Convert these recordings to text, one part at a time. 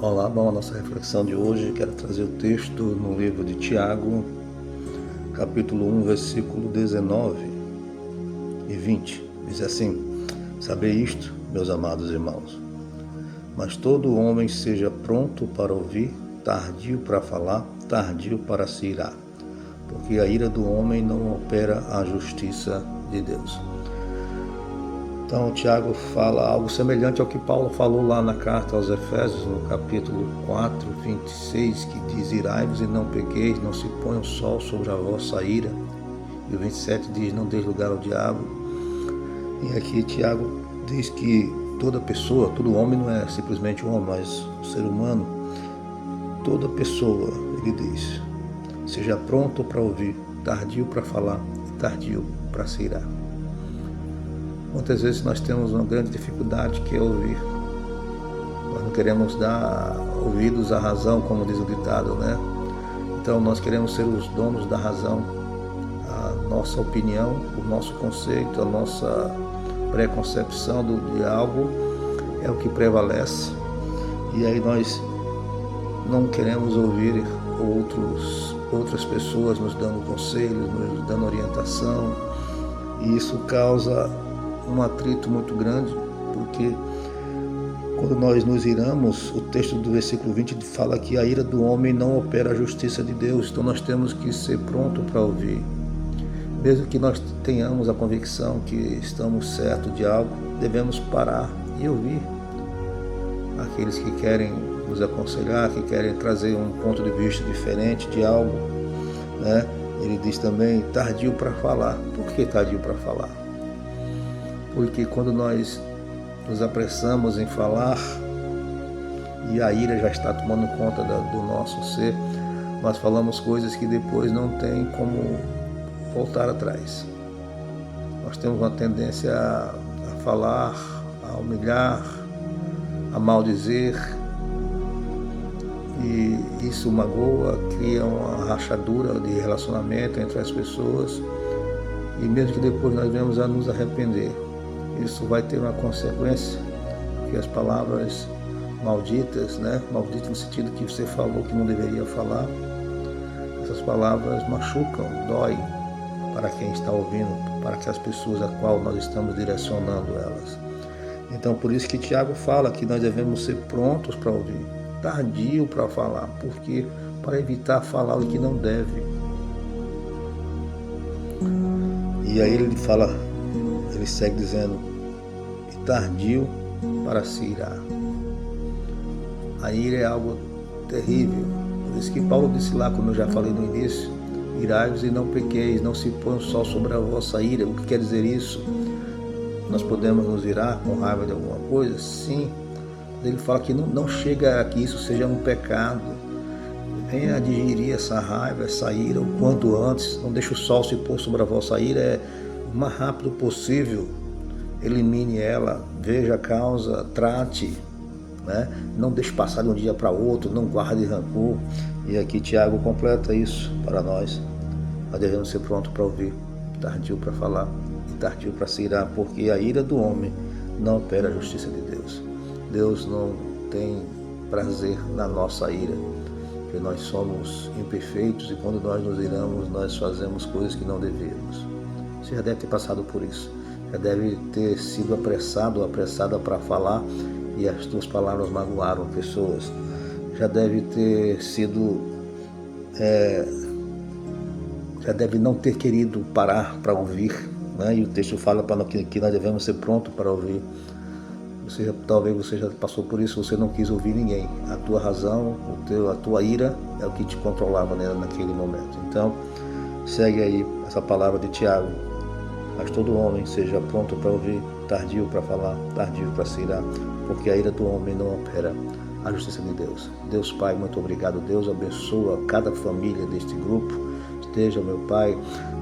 Olá, bom, a nossa reflexão de hoje, quero trazer o texto no livro de Tiago, capítulo 1, versículo 19 e 20. Diz assim: Sabei isto, meus amados irmãos, mas todo homem seja pronto para ouvir, tardio para falar, tardio para se irar, porque a ira do homem não opera a justiça de Deus. Então, Tiago fala algo semelhante ao que Paulo falou lá na carta aos Efésios, no capítulo 4, 26, que diz: Irai-vos e não pequeis, não se ponha o sol sobre a vossa ira. E o 27 diz: Não deis lugar ao diabo. E aqui Tiago diz que toda pessoa, todo homem não é simplesmente um homem, mas um ser humano, toda pessoa, ele diz, seja pronto para ouvir, tardio para falar e tardio para se irar. Muitas vezes nós temos uma grande dificuldade que é ouvir. Nós não queremos dar ouvidos à razão, como diz o ditado, né? Então nós queremos ser os donos da razão. A nossa opinião, o nosso conceito, a nossa preconcepção de algo é o que prevalece. E aí nós não queremos ouvir outras pessoas nos dando conselhos, nos dando orientação. E isso causa um atrito muito grande, porque quando nós nos iramos, o texto do versículo 20 fala que a ira do homem não opera a justiça de Deus. Então nós temos que ser pronto para ouvir. Mesmo que nós tenhamos a convicção que estamos certos de algo, devemos parar e ouvir aqueles que querem nos aconselhar, que querem trazer um ponto de vista diferente de algo, né? Ele diz também, tardio para falar. Por que tardio para falar? Porque quando nós nos apressamos em falar e a ira já está tomando conta do nosso ser, nós falamos coisas que depois não tem como voltar atrás. Nós temos uma tendência a falar, a humilhar, a maldizer, e isso magoa, cria uma rachadura de relacionamento entre as pessoas, e mesmo que depois nós venhamos a nos arrepender, isso vai ter uma consequência, porque as palavras malditas, né? Maldito no sentido que você falou que não deveria falar, essas palavras machucam, doem para quem está ouvindo, para que as pessoas a qual nós estamos direcionando elas. Então por isso que Tiago fala que nós devemos ser prontos para ouvir, tardio para falar, porque para evitar falar o que não deve. E aí ele segue dizendo, e tardio para se irar. A ira é algo terrível. Por isso que Paulo disse lá, como eu já falei no início, irai-vos e não pequeis, não se põe o sol sobre a vossa ira. O que quer dizer isso? Nós podemos nos irar com raiva de alguma coisa? Sim. Ele fala que não chega a que isso seja um pecado. Venha digerir essa raiva, essa ira o quanto antes. Não deixe o sol se pôr sobre a vossa ira. O mais rápido possível. Elimine ela, veja a causa, trate, né? Não deixe passar de um dia para outro, não guarde rancor. E aqui Tiago completa isso para nós. Nós devemos ser prontos para ouvir, tardio para falar e tardio para se irar, porque a ira do homem não opera a justiça de Deus. Deus não tem prazer na nossa ira, porque nós somos imperfeitos e quando nós nos iramos, nós fazemos coisas que não devíamos. Você já deve ter passado por isso, já deve ter sido apressado ou apressada para falar e as tuas palavras magoaram pessoas. Já deve ter sido, já deve não ter querido parar para ouvir, né? E o texto fala para que nós devemos ser prontos para ouvir. Talvez você já passou por isso, você não quis ouvir ninguém. A tua razão, a tua ira é o que te controlava naquele momento. Então, segue aí essa palavra de Tiago. Mas todo homem seja pronto para ouvir, tardio para falar, tardio para se irar, porque a ira do homem não opera a justiça de Deus. Deus Pai, muito obrigado. Deus abençoa cada família deste grupo. Esteja, meu Pai,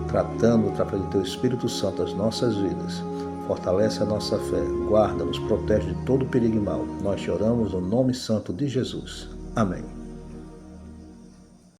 tratando através do Teu Espírito Santo as nossas vidas. Fortalece a nossa fé, guarda-nos, protege de todo perigo e mal. Nós te oramos no nome santo de Jesus. Amém.